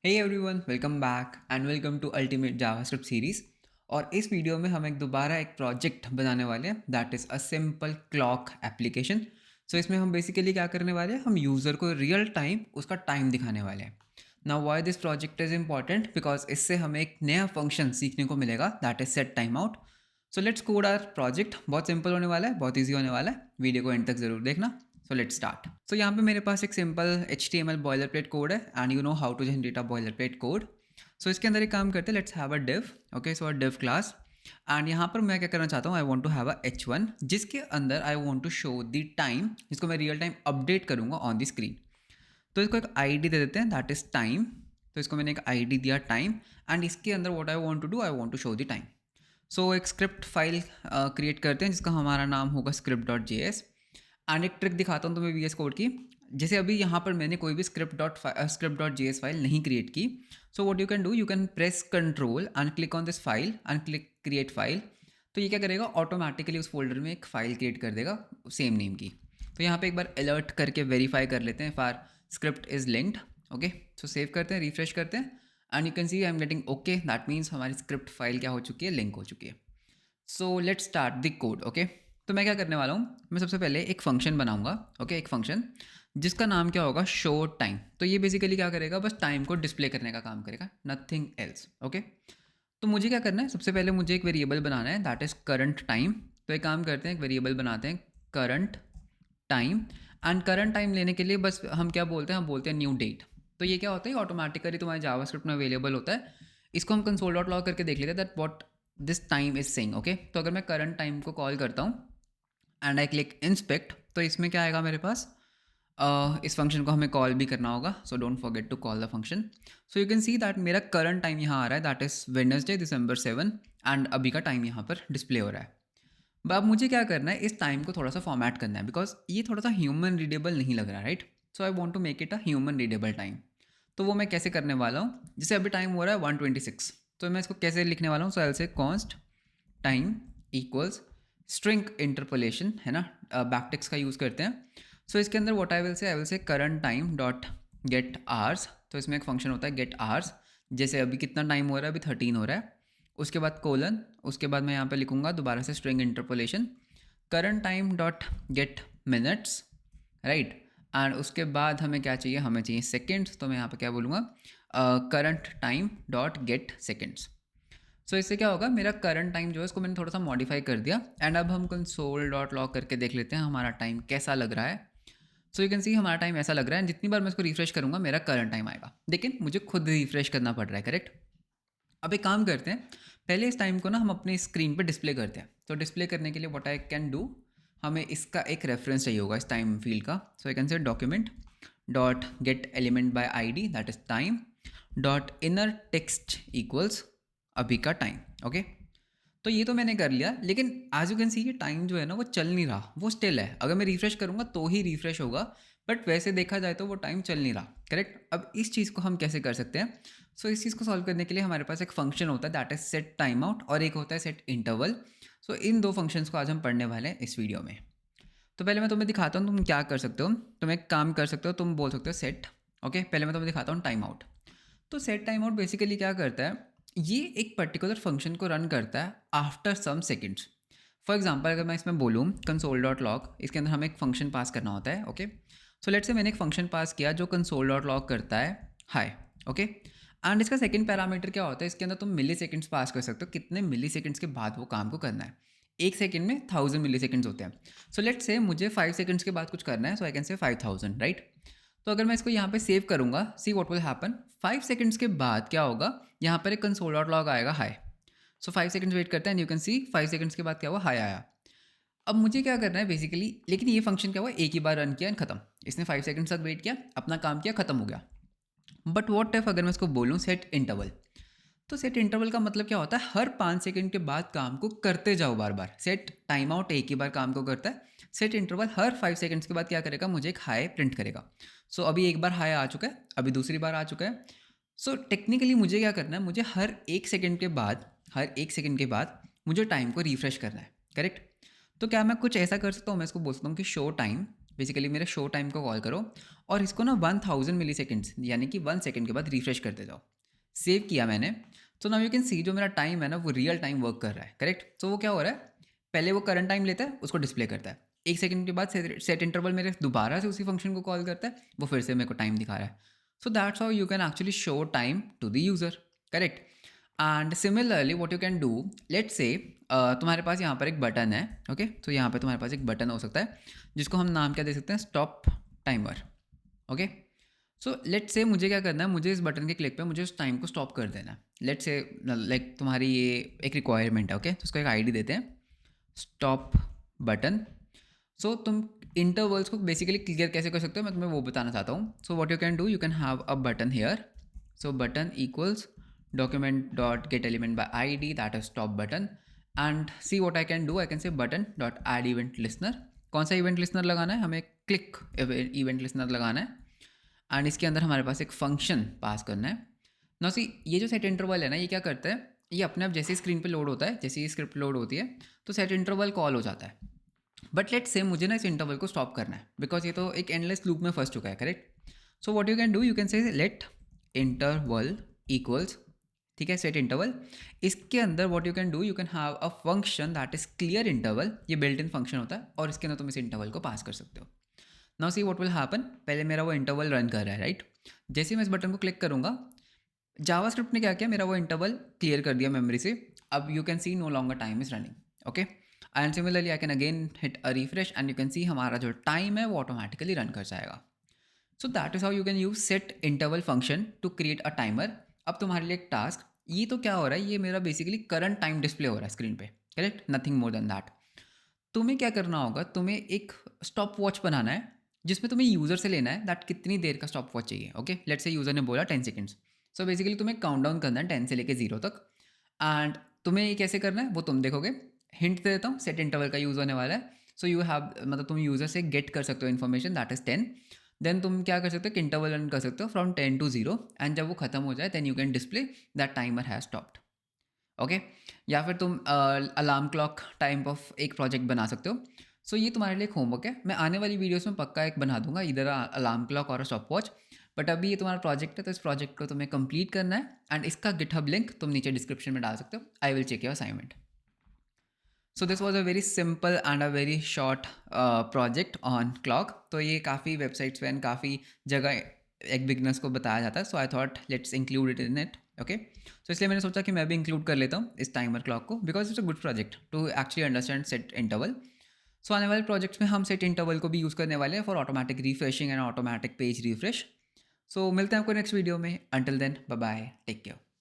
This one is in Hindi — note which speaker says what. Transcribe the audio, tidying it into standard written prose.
Speaker 1: Hey everyone, welcome back and welcome to ultimate JavaScript series. और इस वीडियो में हम दोबारा एक प्रोजेक्ट बनाने वाले हैं that is a simple clock application. So इसमें हम बेसिकली क्या करने वाले हैं, हम यूज़र को रियल टाइम उसका टाइम दिखाने वाले हैं। Now why this project is important, because इससे हमें एक नया फंक्शन सीखने को मिलेगा that is set time out. So let's code our project. बहुत सिंपल होने वाला है, बहुत ईजी होने वाला है। वीडियो को एंड तक जरूर देखना। So let start. सो यहाँ पे मेरे पास एक simple HTML boiler plate code है and you know how to generate a boiler plate code. So इसके अंदर एक काम करते हैं, let's have a div. Okay, so a div class. And यहाँ पर मैं क्या करना चाहता हूँ, I want to have a H1 जिसके अंदर I want to show the time, जिसको मैं रियल टाइम अपडेट करूँगा ऑन द स्क्रीन। तो इसको एक ID दे देते हैं दैट इज टाइम। तो इसको मैंने एक ID दिया टाइम, एंड इसके अंदर what I want to do, I want to show the time. So एक स्क्रिप्ट फाइल क्रिएट करते हैं जिसका हमारा नाम होगा script.js। एंड एक ट्रिक दिखाता हूँ तुम्हें VS कोड की। जैसे अभी यहाँ पर मैंने कोई भी script.js फाइल नहीं क्रिएट की। सो what you can do, you can press control and click on this file and click create file. तो ये क्या करेगा, ऑटोमेटिकली उस फोल्डर में एक फाइल क्रिएट कर देगा सेम नेम की। तो यहाँ पे एक बार अलर्ट करके वेरीफाई कर लेते हैं for script is linked. Okay, so save करते हैं, रिफ्रेश करते हैं, and you can C I am getting okay. That means हमारी स्क्रिप्ट फाइल क्या हो चुकी है, लिंक हो चुकी है। So let's start the code. Okay, तो मैं क्या करने वाला हूँ, मैं सबसे पहले एक फंक्शन बनाऊंगा। ओके, एक फंक्शन जिसका नाम क्या होगा, शो टाइम। तो ये बेसिकली क्या करेगा, बस टाइम को डिस्प्ले करने का काम करेगा, नथिंग एल्स। ओके, तो मुझे क्या करना है, सबसे पहले मुझे एक वेरिएबल बनाना है दैट इज करंट टाइम। तो एक काम करते हैं, एक वेरिएबल बनाते हैं current time. And current time लेने के लिए बस हम क्या बोलते हैं, हम बोलते हैं न्यू डेट। तो ये क्या होता है, ऑटोमेटिकली तुम्हारे जावास्क्रिप्ट में अवेलेबल होता है। इसको हम कंसोल डॉट लॉग करके देख लेते हैं that what this time is saying. Okay, तो अगर मैं करंट टाइम को कॉल करता हूँ एंड आई क्लिक इंस्पेक्ट, तो इसमें क्या आएगा मेरे पास, इस फंक्शन को हमें कॉल भी करना होगा, so don't forget to call the function. So you can see that मेरा करंट टाइम यहाँ आ रहा है that is Wednesday December 7, and अभी का टाइम यहाँ पर डिस्प्ले हो रहा है। अब मुझे क्या करना है, इस टाइम को थोड़ा सा फॉर्मेट करना है बिकॉज ये थोड़ा सा ह्यूमन रीडेबल नहीं लग रहा, right. So I want to make it a human readable time. तो वो मैं कैसे करने वाला हूँ, जैसे अभी टाइम हो रहा है 1:26, तो मैं इसको कैसे लिखने वाला हूँ, so I will say const time equals string interpolation, है ना, बैकटिक्स का यूज़ करते हैं। सो इसके अंदर व्हाट आई विल से current time dot gate hours. तो इसमें एक फंक्शन होता है गेट आवर्स, जैसे अभी कितना टाइम हो रहा है, अभी 13 हो रहा है। उसके बाद कोलन, उसके बाद मैं यहाँ पे लिखूँगा दोबारा से string interpolation current time dot gate minutes, right. And उसके बाद हमें क्या चाहिए, हमें चाहिए सेकेंड्स। तो मैं यहाँ पे क्या बोलूँगा, current time dot get seconds. So इससे क्या होगा, मेरा करंट टाइम जो है इसको मैंने थोड़ा सा मॉडिफाई कर दिया। एंड अब हम कंसोल डॉट लॉग करके देख लेते हैं हमारा टाइम कैसा लग रहा है। सो यू कैन सी हमारा टाइम ऐसा लग रहा है, जितनी बार मैं इसको रिफ्रेश करूँगा मेरा करंट टाइम आएगा, लेकिन मुझे खुद रिफ्रेश करना पड़ रहा है, करेक्ट। अब एक काम करते हैं, पहले इस टाइम को ना हम अपनी स्क्रीन पे डिस्प्ले करते हैं। तो डिस्प्ले करने के लिए व्हाट आई कैन डू, हमें इसका एक रेफरेंस चाहिए होगा इस टाइम फील्ड का। So I can say document dot get element by ID that is time dot inner text equals अभी का टाइम। ओके, तो ये तो मैंने कर लिया, लेकिन एज यू कैन सी ये टाइम जो है ना वो चल नहीं रहा, वो स्टिल है। अगर मैं रिफ्रेश करूँगा तो ही रिफ्रेश होगा, बट वैसे देखा जाए तो वो टाइम चल नहीं रहा, करेक्ट। अब इस चीज़ को हम कैसे कर सकते हैं, सो इस चीज़ को सॉल्व करने के लिए हमारे पास एक फंक्शन होता है that is set time out, और एक होता है सेट इंटरवल। सो इन दो फंक्शंस को आज हम पढ़ने वाले हैं इस वीडियो में। तो पहले मैं तुम्हें दिखाता हूँ तुम क्या कर सकते हो। तुम एक काम कर सकते हो, तुम बोल सकते हो सेट। ओके, पहले मैं तुम्हें दिखाता हूँ टाइम आउट। तो सेट टाइम आउट बेसिकली क्या करता है, ये एक पर्टिकुलर फंक्शन को रन करता है after some seconds. For example अगर मैं इसमें बोलूँ कंसोल डॉट लॉग, इसके अंदर हमें एक फंक्शन पास करना होता है। ओके, सो लेट्स से मैंने एक फंक्शन पास किया जो कंसोल डॉट लॉग करता है हाई। ओके, एंड इसका सेकंड पैरामीटर क्या होता है, इसके अंदर तुम मिली सेकेंड्स पास कर सकते हो, कितने मिली सेकेंड्स के बाद वो काम को करना है। एक सेकेंड में 1000 मिली सेकेंड्स होते हैं। सो लेट्स से मुझे 5 सेकेंड्स के बाद कुछ करना है, सो आई कैन से 5000, राइट। तो अगर मैं इसको यहाँ पे सेव करूँगा, see what will happen, 5 seconds के बाद क्या होगा, यहाँ पर एक कंसोल डॉट लॉग आएगा हाई। सो 5 सेकंड्स वेट करते हैं, यू कैन सी 5 सेकंड्स के बाद क्या हुआ, हाई आया। अब मुझे क्या करना है बेसिकली, लेकिन ये फंक्शन क्या हुआ, एक ही बार रन किया एंड खत्म। इसने 5 सेकंड्स तक वेट किया, अपना काम किया, खत्म हो गया। बट वॉट इफ अगर मैं इसको बोलूँ सेट इंटरवल, तो सेट इंटरवल का मतलब क्या होता है, हर 5 सेकंड के बाद काम को करते जाओ बार बार। सेट टाइम आउट एक ही बार काम को करता है, सेट इंटरवल हर 5 सेकंड्स के बाद क्या करेगा, मुझे एक हाई प्रिंट करेगा। सो अभी एक बार हाई आ चुका है, अभी दूसरी बार आ चुका है। सो टेक्निकली मुझे क्या करना है, मुझे हर एक सेकंड के बाद मुझे टाइम को रिफ्रेश करना है, करेक्ट। तो क्या मैं कुछ ऐसा कर सकता हूँ, मैं इसको बोल सकता हूँ कि शो टाइम, बेसिकली मेरे शो टाइम को कॉल करो, और इसको ना 1000 मिली सेकेंड्स यानी कि 1 सेकेंड के बाद रिफ्रेश करते जाओ। सेव किया मैंने। सो नाउ यू कैन सी जो मेरा टाइम है ना वो रियल टाइम वर्क कर रहा है, करेक्ट। सो वो क्या हो रहा है, पहले वो करंट टाइम लेता है, उसको डिस्प्ले करता है, 1 सेकेंड के बाद सेट इंटरवल मेरे दोबारा से उसी फंक्शन को कॉल करता है, वो फिर से मेरे को टाइम दिखा रहा है। So that's how you can actually show time to the user, correct. And similarly what you can do, let's say तुम्हारे पास यहाँ पर एक बटन है, ओके। तो यहाँ पर तुम्हारे पास एक बटन हो सकता है जिसको हम नाम क्या दे सकते हैं, stop timer, okay. So let's say मुझे क्या करना है, मुझे इस बटन के क्लिक पे मुझे उस टाइम को स्टॉप कर देना है। लेट्स से लाइक तुम्हारी ये एक रिक्वायरमेंट है, ओके। तो उसको एक आईडी देते हैं, स्टॉप बटन। सो तुम इंटरवल्स को बेसिकली क्लियर कैसे कर सकते हो मैं तुम्हें वो बताना चाहता हूँ। सो what you can do, you can have a button here. So button equals document dot get element by id, that is stop button, and see what I can do, I can say button dot add event listener। कौन सा इवेंट लिसनर लगाना है, हमें क्लिक इवेंट लिसनर लगाना है, एंड इसके अंदर हमारे पास एक फंक्शन पास करना है। ना सी ये जो सेट इंटरवल है ना, ये क्या करता है, ये अपने आप जैसे स्क्रीन पे लोड होता है, जैसे ही स्क्रिप्ट लोड होती है तो सेट इंटरवल कॉल हो जाता है। बट लेट्स से मुझे ना इस इंटरवल को स्टॉप करना है, बिकॉज ये तो एक एंडलेस लूप में फंस चुका है, correct. So what you can do, you can say let interval equals, ठीक है, सेट इंटरवल। इसके अंदर what you can do, you can have a function that is clear interval, ये बिल्ट इन फंक्शन होता है और इसके अंदर तुम इस इंटरवल को पास कर सकते हो। Now see what will happen, पहले मेरा वो इंटरवल रन कर रहा है, राइट। जैसे ही मैं इस बटन को क्लिक करूंगा, जावास्क्रिप्ट ने क्या किया, मेरा वो इंटरवल क्लियर कर दिया मेमोरी से। अब you can see no longer time is running, okay. And similarly I can again hit a refresh and you can see हमारा जो टाइम है वो ऑटोमेटिकली रन कर जाएगा। So that is how you can use set interval function to create a timer. अब तुम्हारे लिए एक टास्क, ये तो क्या हो रहा है, ये मेरा बेसिकली करंट टाइम डिस्प्ले हो रहा है स्क्रीन पे, correct, nothing more than that. तुम्हें क्या करना होगा, तुम्हें एक स्टॉप वॉच बनाना है जिसमें तुम्हें यूज़र से लेना है दैट कितनी देर का स्टॉप वॉच चाहिए, ओके। लेट्स से यूज़र ने बोला 10 सेकेंड्स। सो बेसिकली तुम्हें काउंट डाउन करना है 10 से लेके 0 तक। एंड तुम्हें ये कैसे करना है वो तुम देखोगे। हिंट दे देता हूँ, सेट इंटरवल का यूज़ होने वाला है। सो यू हैव मतलब तुम यूज़र से गेट कर सकते हो इन्फॉर्मेशन दैट इज़ 10। देन तुम क्या कर सकते हो, इंटरवल रन कर सकते हो फ्रॉम 10 to 0, एंड जब वो खत्म हो जाए then you can display that timer has stopped, okay. या फिर तुम अलार्म क्लॉक टाइप ऑफ एक प्रोजेक्ट बना सकते हो। सो ये तुम्हारे लिए एक होमवर्क है, मैं आने वाली वीडियोस में पक्का एक बना दूंगा, इधर अलार्म क्लॉक और स्टॉप वॉच। बट अभी ये तुम्हारा प्रोजेक्ट है तो इस प्रोजेक्ट को तुम्हें कंप्लीट करना है, एंड इसका गिटहब लिंक तुम नीचे डिस्क्रिप्शन में डाल सकते हो। I will check your assignment. So this was a very simple and a very short project on clock. तो ये काफ़ी वेबसाइट्स पे एंड काफ़ी जगह एक बिगनर्स को बताया जाता है। So I thought let's include it in it, okay. So इसलिए मैंने सोचा कि मैं भी इंक्लूड कर लेता हूँ इस टाइमर क्लॉक को, because it's a good project to actually understand set interval. So आने वाले प्रोजेक्ट्स में हम सेट इंटरवल को भी यूज़ करने वाले हैं for automatic refreshing and automatic page refresh. So मिलते हैं आपको नेक्स्ट वीडियो में। Until then bye bye, take care.